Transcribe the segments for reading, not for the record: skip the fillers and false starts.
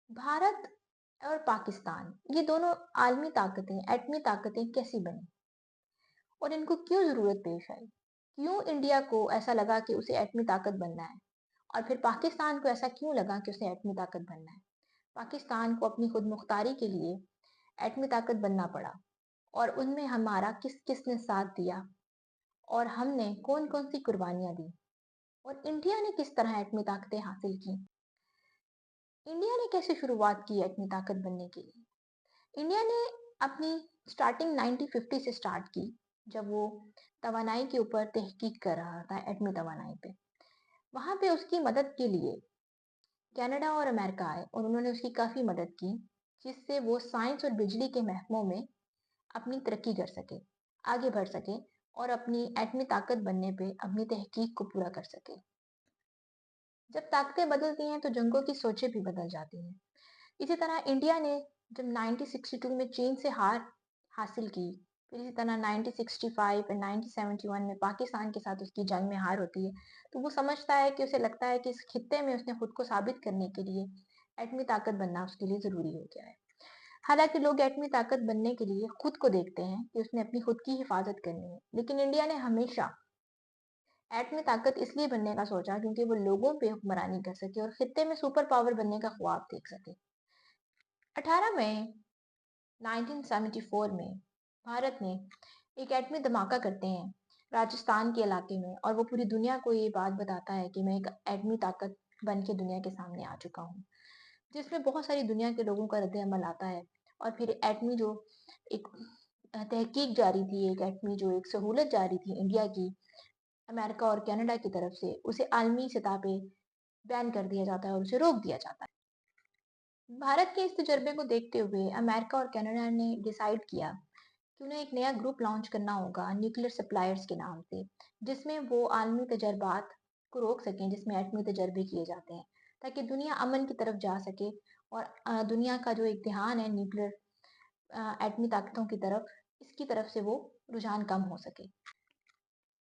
भारत और पाकिस्तान ये दोनों आलमी ताकतें, एटमी ताकतें कैसी बनी और इनको क्यों जरूरत पेश आई? क्यों इंडिया को ऐसा लगा कि उसे एटमी ताकत बनना है और फिर पाकिस्तान को ऐसा क्यों लगा कि उसे एटमी ताकत बनना है? पाकिस्तान को अपनी खुद मुख्तारी के लिए एटमी ताकत बनना पड़ा और उनमें हमारा किस किस ने साथ दिया और हमने कौन कौन सी कुर्बानियां दी और इंडिया ने किस तरह एटमी ताकतें हासिल की। इंडिया ने कैसे शुरुआत की एटमी ताकत बनने के लिए? इंडिया ने अपनी स्टार्टिंग 1950 से स्टार्ट की, जब वो तवानाई के ऊपर तहकीक कर रहा था, एटमी तवानाई पे। वहां पे उसकी मदद के लिए कनाडा और अमेरिका आए और उन्होंने उसकी काफी मदद की, जिससे वो साइंस और बिजली के महकमों में अपनी तरक्की कर सके, आगे बढ़ सके और अपनी एटमी ताकत बनने पे अपनी तहकीक को पूरा कर सके। जब ताकतें बदलती हैं तो जंगों की सोचें भी बदल जाती हैं। इसी तरह इंडिया ने जब 1962 में चीन से हार हासिल की, फिर इसी तरह 1965 और 1971 में पाकिस्तान के साथ उसकी जंग में हार होती है, तो वो समझता है कि उसे लगता है कि इस खित्ते में उसने खुद को साबित करने के लिए एटमी ताकत बनना उसके लिए जरूरी हो गया है। हालांकि लोग एटमी ताकत बनने के लिए खुद को देखते हैं कि उसने अपनी खुद की हिफाजत करनी है, लेकिन इंडिया ने हमेशा एटमी ताकत इसलिए बनने का सोचा क्योंकि वो लोगों पे हुक्मरानी कर सके और खित्ते में सुपर पावर बनने का ख्वाब देख सके। 18 मई 1974 में भारत ने एक एटमी धमाका करते हैं राजस्थान के इलाके में और वो पूरी दुनिया को ये बात बताता है कि मैं एक एटमी ताकत बन के दुनिया के सामने आ चुका हूँ, जिसमें बहुत सारी दुनिया के लोगों का रद्द अमल आता है। और फिर एटमी जो एक तहकीक जारी थी, एक एटमी जो एक सहूलत जारी थी इंडिया की अमेरिका और कनाडा की तरफ से, उसे आलमी सतह पे बैन कर दिया जाता है और उसे रोक दिया जाता है। भारत के इस तजर्बे को देखते हुए अमेरिका और कनाडा ने डिसाइड किया कि उन्हें एक नया ग्रुप लॉन्च करना होगा न्यूक्लियर सप्लायर्स के नाम से, जिसमें वो आलमी तजर्बात को रोक सकें, जिसमें एटमी तजर्बे किए जाते हैं, ताकि दुनिया अमन की तरफ जा सके और दुनिया का जो एक ध्यान है न्यूक्लियर एटमी ताकतों की तरफ, इसकी तरफ से वो रुझान कम हो सके।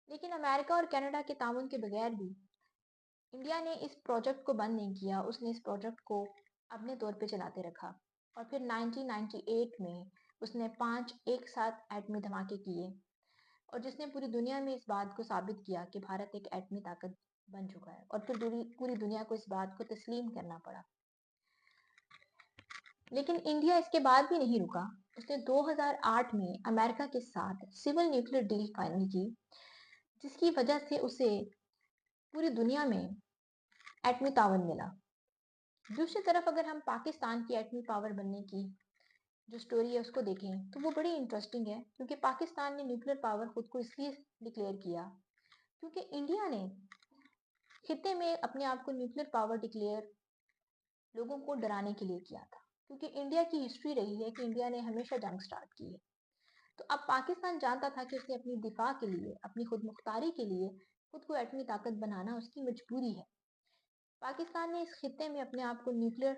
लेकिन अमेरिका और कनाडा के ताउन के बगैर भी इंडिया ने इस प्रोजेक्ट को बंद नहीं किया, उसने इस प्रोजेक्ट को अपने तौर पे चलाते रखा और फिर 1998 में उसने 5 एक साथ एटमी धमाके किए और जिसने पूरी दुनिया में इस बात को साबित किया कि भारत एक एटमी ताकत बन चुका है और फिर पूरी दुनिया को इस बात को तस्लीम करना पड़ा। लेकिन इंडिया इसके बाद भी नहीं रुका। उसने 2008 में अमेरिका के साथ सिविल न्यूक्लियर डील फाइनल की, जिसकी वजह से उसे पूरी दुनिया में एटमी तावन मिला। दूसरी तरफ अगर हम पाकिस्तान की एटमी पावर बनने की जो स्टोरी है उसको देखें तो वो बड़ी इंटरेस्टिंग है, क्योंकि पाकिस्तान ने न्यूक्लियर पावर खुद को इसलिए डिक्लेयर किया क्योंकि इंडिया ने खित्ते में अपने आप को न्यूक्लियर पावर डिक्लेयर लोगों को डराने के लिए किया था, क्योंकि इंडिया की हिस्ट्री रही है कि इंडिया ने हमेशा जंग स्टार्ट की है। तो अब पाकिस्तान जानता था कि उसे अपनी दिफा के लिए, अपनी खुद मुख्तारी के लिए खुद को एटमी ताकत बनाना उसकी मजबूरी है। पाकिस्तान ने इस खित्ते में अपने आप को न्यूक्लियर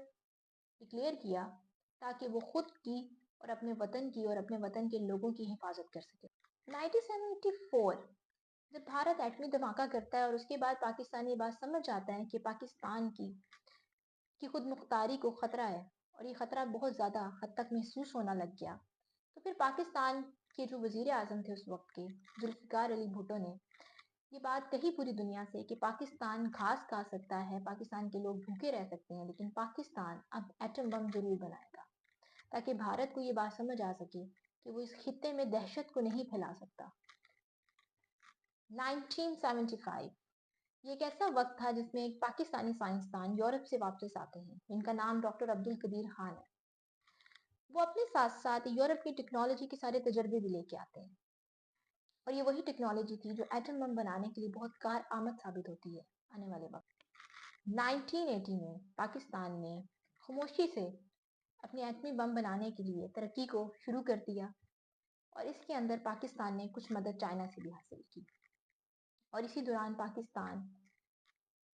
डिक्लेयर किया ताकि वो खुद की और अपने वतन की और अपने वतन के लोगों की हिफाजत कर सके। 1974 जब भारत एटमी धमाका करता है और उसके बाद पाकिस्तान ये बात समझ जाता है कि पाकिस्तान की खुद मुख्तारी को खतरा है और ये खतरा बहुत ज्यादा हद तक महसूस होना लग गया, तो फिर पाकिस्तान के जो वजीर आजम थे उस वक्त के, जुल्फिकार अली भुट्टो ने ये बात कही पूरी दुनिया से कि पाकिस्तान घास खा सकता है, पाकिस्तान के लोग भूखे रह सकते हैं, लेकिन पाकिस्तान अब एटम बम जरूर बनाएगा, ताकि भारत को ये बात समझ आ सके कि वो इस खित्ते में दहशत को नहीं फैला सकता। 1975 ये एक ऐसा वक्त था जिसमें एक पाकिस्तानी साइंसदान यूरोप से वापस आते हैं, इनका नाम डॉक्टर अब्दुल कदीर खान है। वो अपने साथ साथ यूरोप की टेक्नोलॉजी के सारे तजर्बे भी लेके आते हैं और ये वही टेक्नोलॉजी थी जो एटम बम बनाने के लिए बहुत कार आमद साबित होती है आने वाले वक्त। 1980 में पाकिस्तान ने खामोशी से अपने एटमी बम बनाने के लिए तरक्की को शुरू कर दिया और इसके अंदर पाकिस्तान ने कुछ मदद चाइना से भी हासिल की और इसी दौरान पाकिस्तान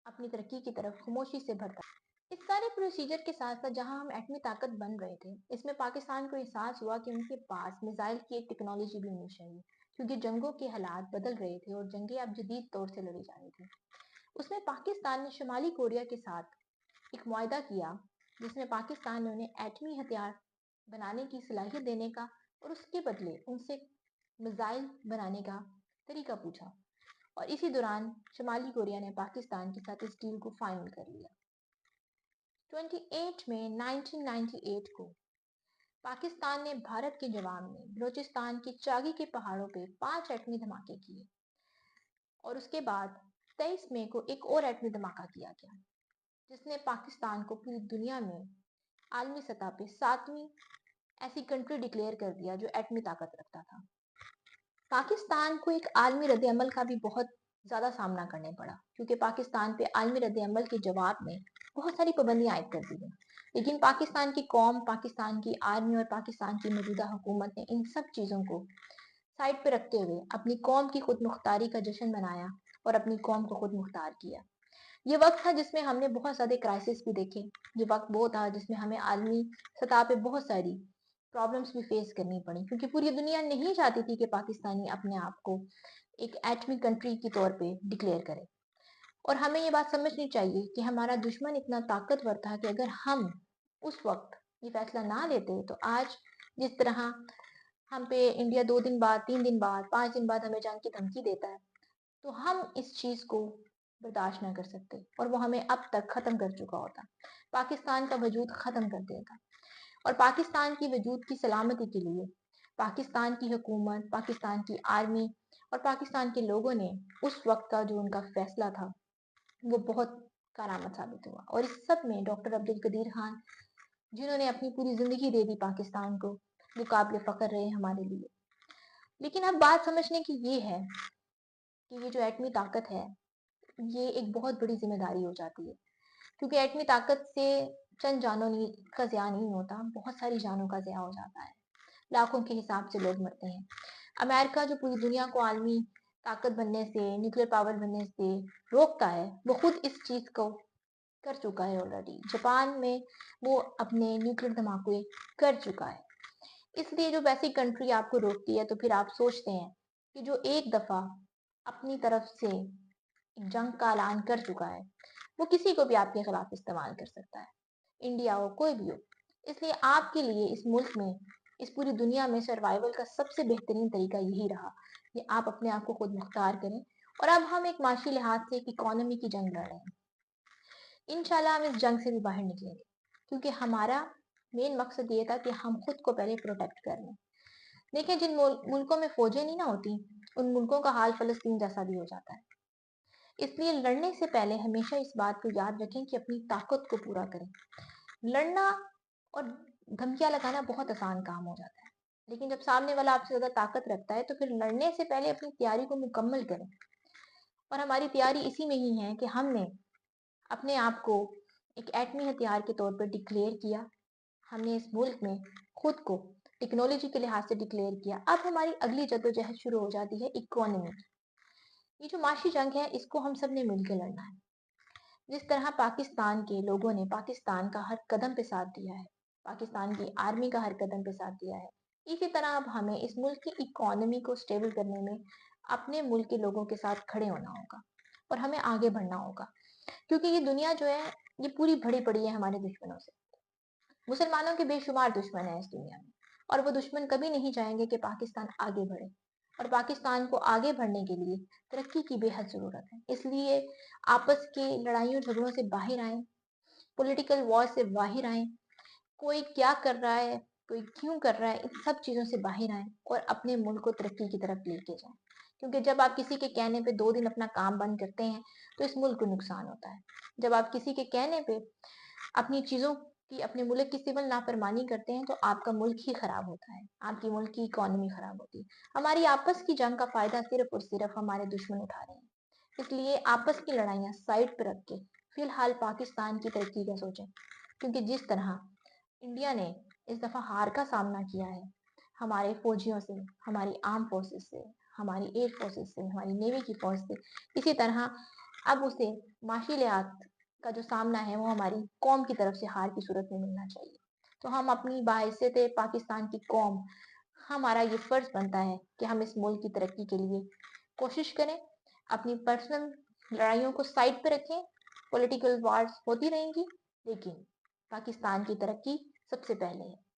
अपनी तरक्की की तरफ खामोशी से बढ़ता। इस सारे प्रोसीजर के साथ साथ जहां हम एटमी ताकत बन रहे थे, इसमें पाकिस्तान को एहसास हुआ कि उनके पास मिसाइल की एक टेक्नोलॉजी भी होनी चाहिए, क्योंकि जंगों के हालात बदल रहे थे और जंगें अब जदीद तौर से लड़ी जा रही थी। उसमें पाकिस्तान ने शुमाली कोरिया के साथ एक मुआहदा किया جس میں پاکستان نے انہیں ایٹمی ہتھیار بنانے کی صلاحیت دینے کا اور اس کے بدلے ان سے میزائل بنانے کا طریقہ پوچھا، اور اسی دوران شمالی کوریا نے پاکستان کے ساتھ اس ڈیل کو فائنل کر لیا۔ 28 مئی 1998 کو پاکستان نے بھارت کے جواب میں بلوچستان کے چاگی کے پہاڑوں پہ 5 ایٹمی دھماکے کیے، اور اس کے بعد 23 مئی کو ایک اور ایٹمی دھماکہ کیا گیا، جس نے پاکستان کو پوری دنیا میں عالمی سطح پہ 7ویں ایسی کنٹری ڈکلیئر کر دیا جو ایٹمی طاقت رکھتا تھا۔ پاکستان کو ایک عالمی رد عمل کا بھی بہت زیادہ سامنا کرنے پڑا، کیونکہ پاکستان پہ عالمی رد عمل کے جواب میں بہت ساری پابندیاں عائد کر دی گئیں، لیکن پاکستان کی قوم، پاکستان کی آرمی اور پاکستان کی موجودہ حکومت نے ان سب چیزوں کو سائڈ پہ رکھتے ہوئے اپنی قوم کی خود مختاری کا جشن منایا اور اپنی قوم کو خود مختار کیا۔ یہ وقت تھا جس میں ہم نے بہت زیادہ کرائسس بھی دیکھے، یہ وقت وہ تھا جس میں ہمیں عالمی سطح پہ بہت ساری پرابلمس بھی فیس کرنی پڑی، کیونکہ پوری دنیا نہیں چاہتی تھی کہ پاکستانی اپنے آپ کو ایک ایٹمی کنٹری کے طور پہ ڈکلیئر کرے۔ اور ہمیں یہ بات سمجھنی چاہیے کہ ہمارا دشمن اتنا طاقتور تھا کہ اگر ہم اس وقت یہ فیصلہ نہ لیتے تو آج جس طرح ہم پہ انڈیا 2 دن بعد، 3 دن بعد، 5 دن بعد ہمیں جنگ کی دھمکی دیتا ہے، تو ہم اس چیز کو برداشت نہ کر سکتے اور وہ ہمیں اب تک ختم کر چکا ہوتا، پاکستان کا وجود ختم کر دیتا۔ اور پاکستان کی وجود کی سلامتی کے لیے پاکستان کی حکومت، پاکستان کی آرمی اور پاکستان کے لوگوں نے اس وقت کا جو ان کا فیصلہ تھا وہ بہت کارآمد ثابت ہوا، اور اس سب میں ڈاکٹر عبدالقدیر خان، جنہوں نے اپنی پوری زندگی دے دی پاکستان کو، وہ قابل فخر رہے ہمارے لیے۔ لیکن اب بات سمجھنے کی یہ ہے کہ یہ جو ایٹمی طاقت ہے یہ ایک بہت بڑی ذمہ داری ہو جاتی ہے، کیونکہ ایٹمی طاقت سے چند جانوں کا ضیاع نہیں ہوتا، بہت ساری جانوں کا ضیاع ہو جاتا ہے، لاکھوں کے حساب سے لوگ مرتے ہیں۔ امریکہ جو پوری دنیا کو عالمی طاقت بننے سے، نیوکلیر پاور بننے سے روکتا ہے، وہ خود اس چیز کو کر چکا ہے آلریڈی۔ جاپان میں وہ اپنے نیوکلیر دھماکے کر چکا ہے۔ اس لیے جو ویسی کنٹری آپ کو روکتی ہے تو پھر آپ سوچتے ہیں کہ جو ایک دفعہ اپنی طرف سے جنگ کا اعلان کر چکا ہے وہ کسی کو بھی آپ کے خلاف استعمال کر سکتا ہے، انڈیا ہو، کوئی بھی ہو۔ اس لیے آپ کے لیے اس ملک میں، اس پوری دنیا میں سروائیول کا سب سے بہترین طریقہ یہی رہا کہ آپ اپنے آپ کو خود مختار کریں، اور اب ہم ایک معاشی لحاظ سے ایک اکانومی کی جنگ لڑ رہے ہیں۔ انشاءاللہ ہم اس جنگ سے بھی باہر نکلیں گے، کیونکہ ہمارا مین مقصد یہ تھا کہ ہم خود کو پہلے پروٹیکٹ کر لیں۔ دیکھیں جن ملکوں میں فوجیں نہیں نہ ہوتی ان ملکوں کا حال فلسطین جیسا بھی ہو جاتا ہے۔ اس لیے لڑنے سے پہلے ہمیشہ اس بات کو یاد رکھیں کہ اپنی طاقت کو پورا کریں۔ لڑنا اور دھمکیاں لگانا بہت آسان کام ہو جاتا ہے، لیکن جب سامنے والا آپ سے زیادہ طاقت رکھتا ہے تو پھر لڑنے سے پہلے اپنی تیاری کو مکمل کریں۔ اور ہماری تیاری اسی میں ہی ہے کہ ہم نے اپنے آپ کو ایک ایٹمی ہتھیار کے طور پر ڈکلیئر کیا، ہم نے اس ملک میں خود کو ٹیکنالوجی کے لحاظ سے ڈکلیئر کیا۔ اب ہماری اگلی جدوجہد شروع ہو جاتی ہے اکانومی کی۔ یہ جو معاشی جنگ ہے اس کو ہم سب نے مل کے لڑنا ہے۔ جس طرح پاکستان کے لوگوں نے پاکستان کا ہر قدم پہ ساتھ دیا ہے، پاکستان کی آرمی کا ہر قدم پہ ساتھ دیا ہے، اسی طرح اب ہمیں اس ملک کی اکانومی کو سٹیبل کرنے میں اپنے ملک کے لوگوں کے ساتھ کھڑے ہونا ہوگا اور ہمیں آگے بڑھنا ہوگا، کیونکہ یہ دنیا جو ہے یہ پوری بھری پڑی ہے ہمارے دشمنوں سے۔ مسلمانوں کے بے شمار دشمن ہیں اس دنیا میں، اور وہ دشمن کبھی نہیں چاہیں گے کہ پاکستان آگے بڑھے، اور پاکستان کو آگے بڑھنے کے لیے ترقی کی بے حد ضرورت ہے۔ اس لیے آپس کے لڑائیوں جھگڑوں سے باہر آئیں، پولیٹیکل وار سے باہر آئیں، کوئی کیا کر رہا ہے، کوئی کیوں کر رہا ہے، ان سب چیزوں سے باہر آئیں اور اپنے ملک کو ترقی کی طرف لے کے جائیں، کیونکہ جب آپ کسی کے کہنے پہ 2 دن اپنا کام بند کرتے ہیں تو اس ملک کو نقصان ہوتا ہے۔ جب آپ کسی کے کہنے پہ اپنی چیزوں کی، اپنے ملک کی سول نافرمانی کرتے ہیں تو آپ کا ملک ہی خراب ہوتا ہے، آپ کی ملک کی اکانومی خراب ہوتی ہے۔ ہماری آپس کی جنگ کا فائدہ صرف اور صرف ہمارے دشمن اٹھا رہے ہیں۔ اس لیے آپس کی لڑائیاں سائڈ پہ رکھ کے فی الحال پاکستان کی ترقی کا سوچیں، کیونکہ جس طرح انڈیا نے اس دفعہ ہار کا سامنا کیا ہے ہمارے فوجیوں سے، ہماری آرم فورسز سے، ہماری ایئر فورسز سے، ہماری نیوی کی فورس سے، اسی طرح اب اسے معاشی لحاظ کا جو سامنا ہے وہ ہماری قوم کی طرف سے ہار کی صورت میں ملنا چاہیے۔ تو ہم اپنی باحثیت پاکستان کی قوم، ہمارا یہ فرض بنتا ہے کہ ہم اس ملک کی ترقی کے لیے کوشش کریں، اپنی پرسنل لڑائیوں کو سائڈ پہ رکھیں، پولیٹیکل وارز ہوتی رہیں گی، لیکن पाकिस्तान की तरक्की सबसे पहले है।